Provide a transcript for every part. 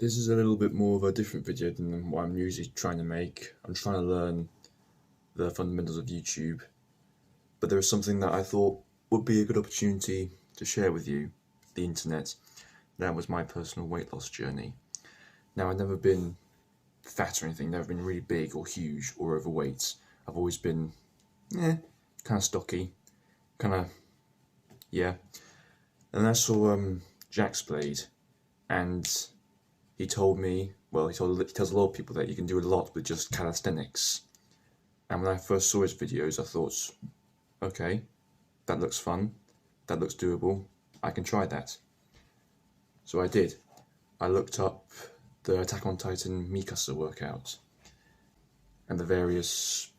This is a little bit more of a different video than what I'm usually trying to make. I'm trying to learn the fundamentals of YouTube, but there was something that I thought would be a good opportunity to share with you, the internet. That was my personal weight loss journey. Now, I've never been fat or anything, never been really big or huge or overweight. I've always been, kind of stocky, yeah. And I saw Jaxblade, and he told me, well, he tells a lot of people that you can do a lot with just calisthenics. And when I first saw his videos, I thought, okay, that looks fun, that looks doable, I can try that. So I did. I looked up the Attack on Titan Mikasa workout and the various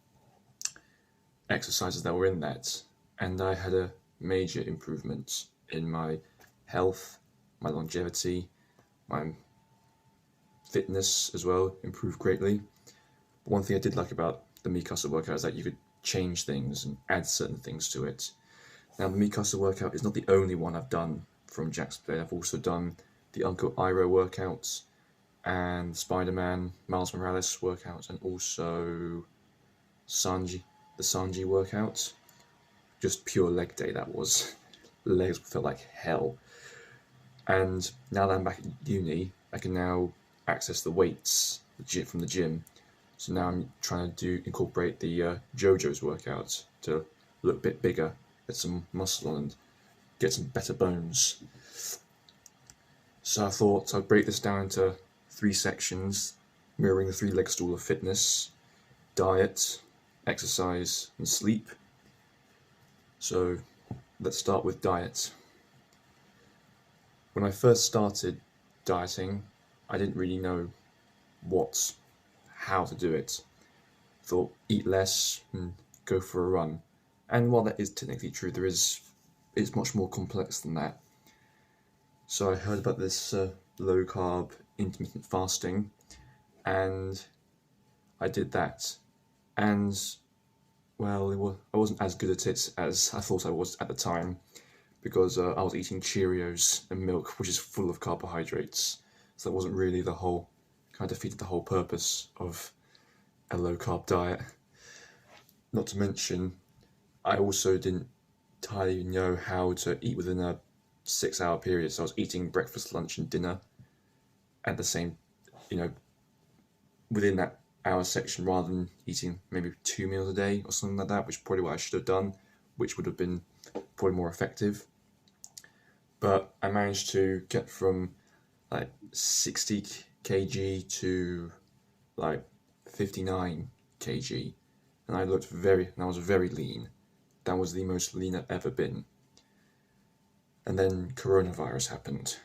exercises that were in that, and I had a major improvement in my health, my longevity, my fitness as well improved greatly. But one thing I did like about the Mikasa workout is that you could change things and add certain things to it. Now, the Mikasa workout is not the only one I've done from Jaxblade. I've also done the Uncle Iroh workouts and Spider-Man, Miles Morales workouts, and also the Sanji workout. Just pure leg day, that was. Legs felt like hell. And now that I'm back at uni, I can now access the weights from the gym. So now I'm trying to incorporate the JoJo's workout to look a bit bigger, get some muscle and get some better bones. So I thought I'd break this down into 3 sections, mirroring the 3-leg stool of fitness: diet, exercise, and sleep. So let's start with diet. When I first started dieting, I didn't really know how to do it. Thought eat less and go for a run. And while that is technically true, it's much more complex than that. So I heard about this low carb intermittent fasting, and I did that. And well, I wasn't as good at it as I thought I was at the time, because I was eating Cheerios and milk, which is full of carbohydrates. So that wasn't really kind of defeated the whole purpose of a low carb diet. Not to mention, I also didn't entirely know how to eat within a 6-hour period. So I was eating breakfast, lunch, and dinner at the same, within that hour section, rather than eating maybe 2 meals a day or something like that, which is probably what I should have done, which would have been probably more effective. But I managed to get from like 60 kg to like 59 kg, and I was very lean. That was the most lean I've ever been. And then coronavirus happened.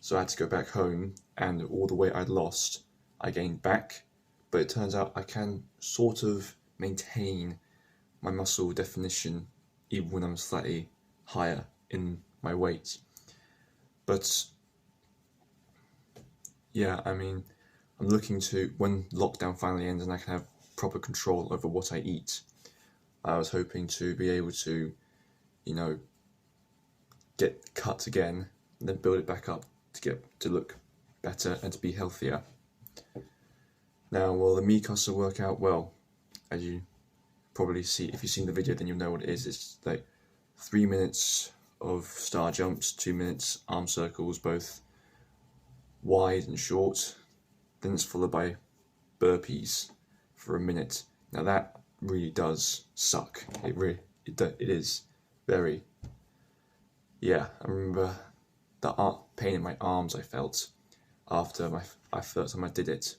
So I had to go back home, and all the weight I'd lost, I gained back. But it turns out I can sort of maintain my muscle definition even when I'm slightly higher in my weight. But yeah, I'm looking to, when lockdown finally ends and I can have proper control over what I eat, I was hoping to be able to, get cut again and then build it back up to look better and to be healthier. Now, the Mikasa workout, as you probably see, if you've seen the video, then you'll know what it is. It's like 3 minutes of star jumps, 2 minutes arm circles, both wide and short. Then it's followed by burpees for a minute. Now that really does suck. It is very. Yeah, I remember the pain in my arms I felt after my first time I did it.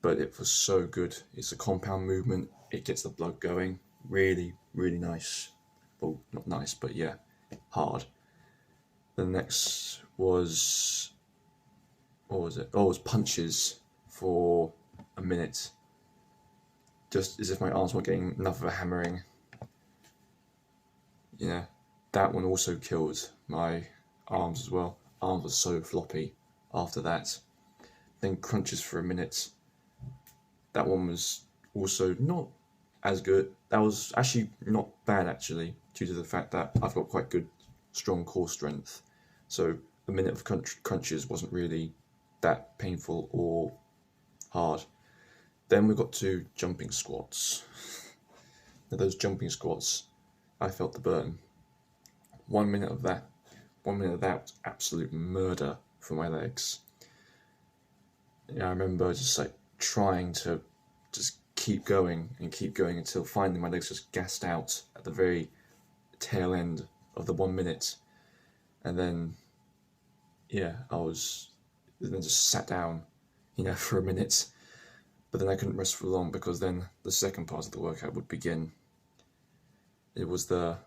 But it was so good. It's a compound movement. It gets the blood going. Really, really nice. Well, not nice, but yeah, hard. The next was, what was it? Oh, it was punches for a minute. Just as if my arms weren't getting enough of a hammering. Yeah, that one also killed my arms as well. Arms were so floppy after that. Then crunches for a minute. That one was also not as good. That was actually not bad, actually, due to the fact that I've got quite good, strong core strength. So a minute of crunches wasn't really that painful or hard. Then we got to jumping squats. Now those jumping squats, I felt the burn. 1 minute of that was absolute murder for my legs. Yeah, I remember just like trying to just keep going until finally my legs just gassed out at the very tail end of the 1 minute. And then, yeah, then just sat down, for a minute. But then I couldn't rest for long because then the second part of the workout would begin. It was the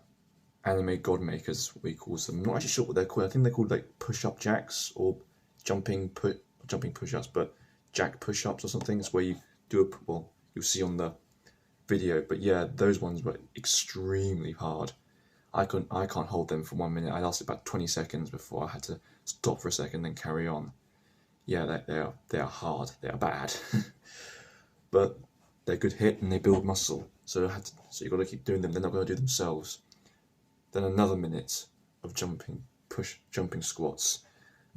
anime god makers, we call them. I'm not actually sure what they're called. I think they're called like push-up jacks or jumping push-ups, but jack push-ups or something. It's where you do you'll see on the video. But yeah, those ones were extremely hard. I can't hold them for 1 minute. I lasted about 20 seconds before I had to stop for a second and carry on. Yeah, they are hard. They are bad, but they're good hit and they build muscle. So you've got to keep doing them. They're not going to do themselves. Then another minute of jumping squats.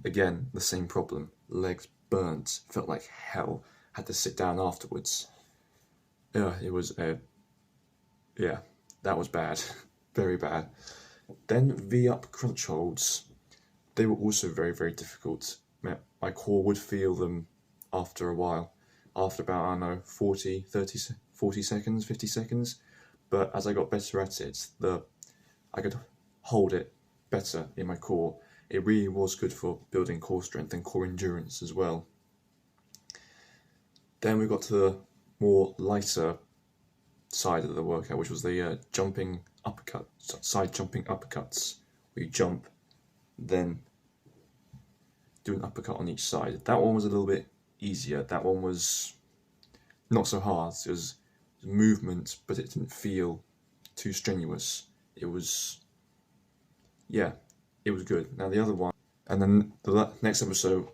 Again, the same problem. Legs burnt. Felt like hell. Had to sit down afterwards. Yeah, that was bad. Very bad. Then V-up crunch holds. They were also very, very difficult. My core would feel them after a while. After about, I don't know, 40 seconds, 50 seconds. But as I got better at it, I could hold it better in my core. It really was good for building core strength and core endurance as well. Then we got to the more lighter side of the workout, which was the side jumping uppercuts, where you jump, then do an uppercut on each side. That one was a little bit easier. That one was not so hard. It was movement, but it didn't feel too strenuous. It was good. Now the other one, and then the next episode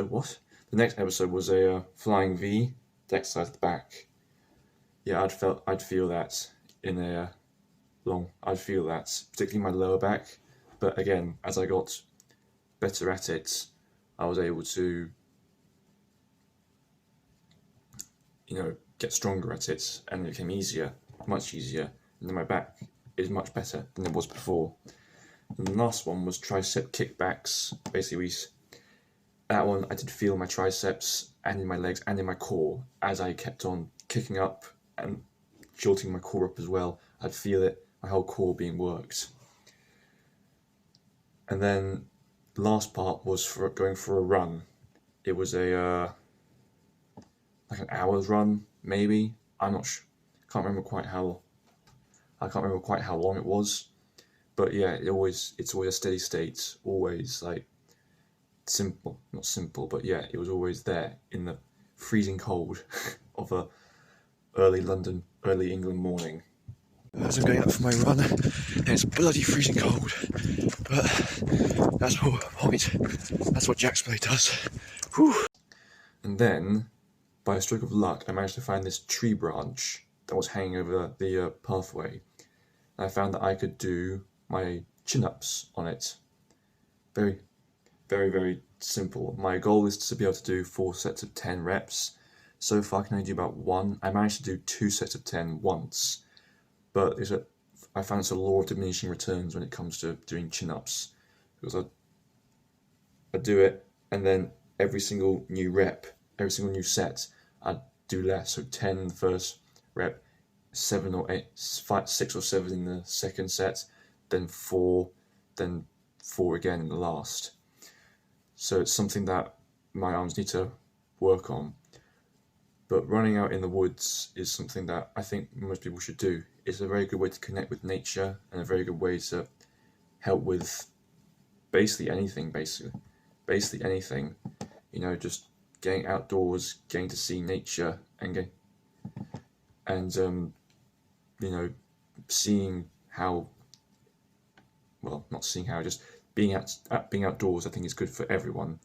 what? The next episode was a flying V, the exercise at the back. Yeah, I'd feel that particularly my lower back. But again, as I got better at it, I was able to, get stronger at it, and it became easier, much easier. And then my back is much better than it was before. And the last one was tricep kickbacks. Basically, that one I did feel my triceps and in my legs and in my core as I kept on kicking up and jolting my core up as well. I'd feel it, my whole core being worked. And then the last part was for going for a run. It was like an hour's run, maybe. I'm not sure. I can't remember quite how long it was. But yeah, it's always a steady state. Always like not simple, but yeah, it was always there in the freezing cold of a early England morning. As I'm going up for my run, and it's bloody freezing cold, but that's more the point. That's what Jaxblade does. Whew. And then, by a stroke of luck, I managed to find this tree branch that was hanging over the pathway. And I found that I could do my chin-ups on it. Very, very, very simple. My goal is to be able to do 4 sets of 10 reps. So far I can only do about 1. I managed to do 2 sets of 10 once. But I found it's a law of diminishing returns when it comes to doing chin-ups. Because I do it, and then every single new set, I'd do less. So 10 in the first rep, 7 or 8, 5, 6 or 7 in the second set, then 4, then 4 again in the last. So it's something that my arms need to work on. But running out in the woods is something that I think most people should do. It's a very good way to connect with nature and a very good way to help with basically anything. Just getting outdoors, getting to see nature, and seeing how. Well, not seeing how, just being outdoors. I think is good for everyone.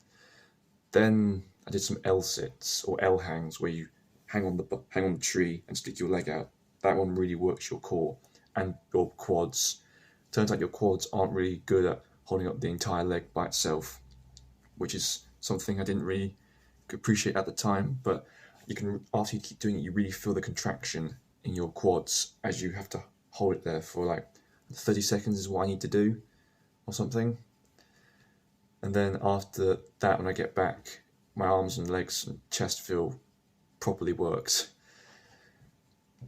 Then I did some L-sits or L-hangs, where you hang on the tree and stick your leg out. That one really works your core and your quads. Turns out your quads aren't really good at holding up the entire leg by itself, which is something I didn't really appreciate at the time, but you can, after you keep doing it, you really feel the contraction in your quads as you have to hold it there for like 30 seconds is what I need to do or something. And then after that, when I get back, my arms and legs and chest feel properly worked.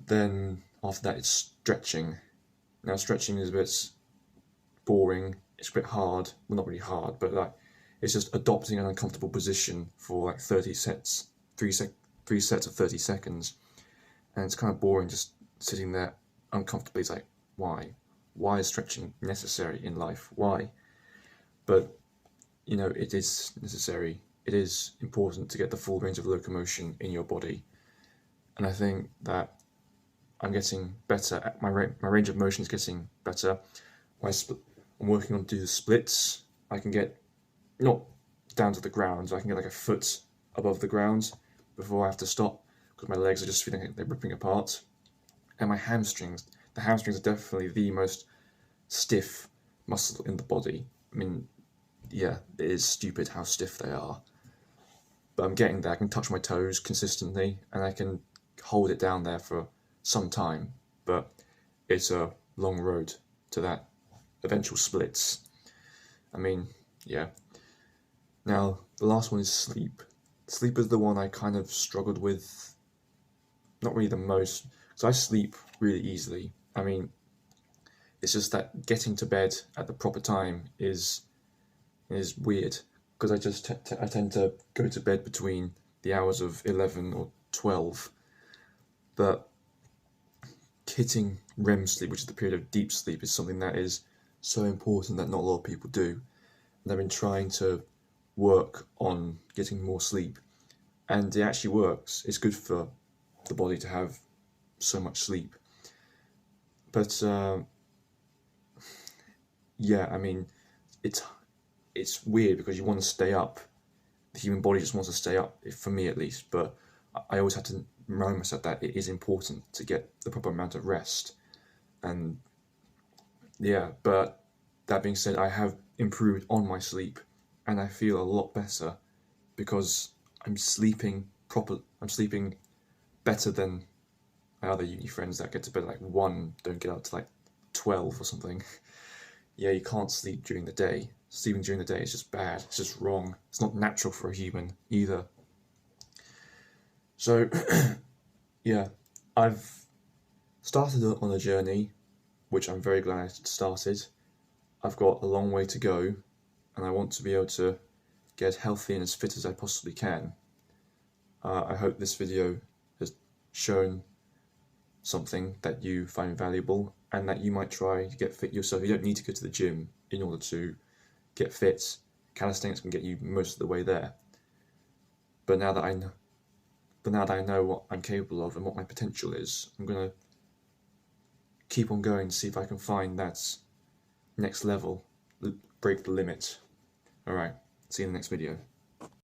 Then after that, it's stretching. Now stretching is a bit boring, it's a bit hard, well not really hard, but like it's just adopting an uncomfortable position for like 30 sets, three sets of 30 seconds, and it's kind of boring just sitting there uncomfortably. It's like, why? Why is stretching necessary in life? Why? But you know, it is necessary. It is important to get the full range of locomotion in your body, and I think that I'm getting better. My range of motion is getting better. I'm working on do the splits. I can get not down to the ground. I can get like a foot above the ground before I have to stop because my legs are just feeling like they're ripping apart. And my hamstrings. The hamstrings are definitely the most stiff muscle in the body. I mean, yeah, it is stupid how stiff they are. But I'm getting there. I can touch my toes consistently, and I can hold it down there for some time. But it's a long road to that eventual splits. I mean, yeah. Now, the last one is sleep. Sleep is the one I kind of struggled with, not really the most, because I sleep really easily. I mean, it's just that getting to bed at the proper time is weird, because I tend to go to bed between the hours of 11 or 12, but hitting REM sleep, which is the period of deep sleep, is something that is so important that not a lot of people do. And I've been trying to work on getting more sleep, and it actually works. It's good for the body to have so much sleep. But yeah, I mean, it's weird because you want to stay up. The human body just wants to stay up, for me at least. But I always have to remind myself that it is important to get the proper amount of rest. And yeah, but that being said, I have improved on my sleep, and I feel a lot better because I'm sleeping proper. I'm sleeping better than my other uni friends that get to bed at like 1, don't get up to like 12 or something. Yeah, you can't sleep during the day. Sleeping during the day is just bad. It's just wrong. It's not natural for a human either. So, yeah, I've started on a journey, which I'm very glad I started. I've got a long way to go, and I want to be able to get as healthy and as fit as I possibly can. I hope this video has shown something that you find valuable and that you might try to get fit yourself. You don't need to go to the gym in order to get fit. Calisthenics can get you most of the way there. But now that I know what I'm capable of and what my potential is, I'm going to keep on going to see if I can find that next level, break the limit. Alright, see you in the next video.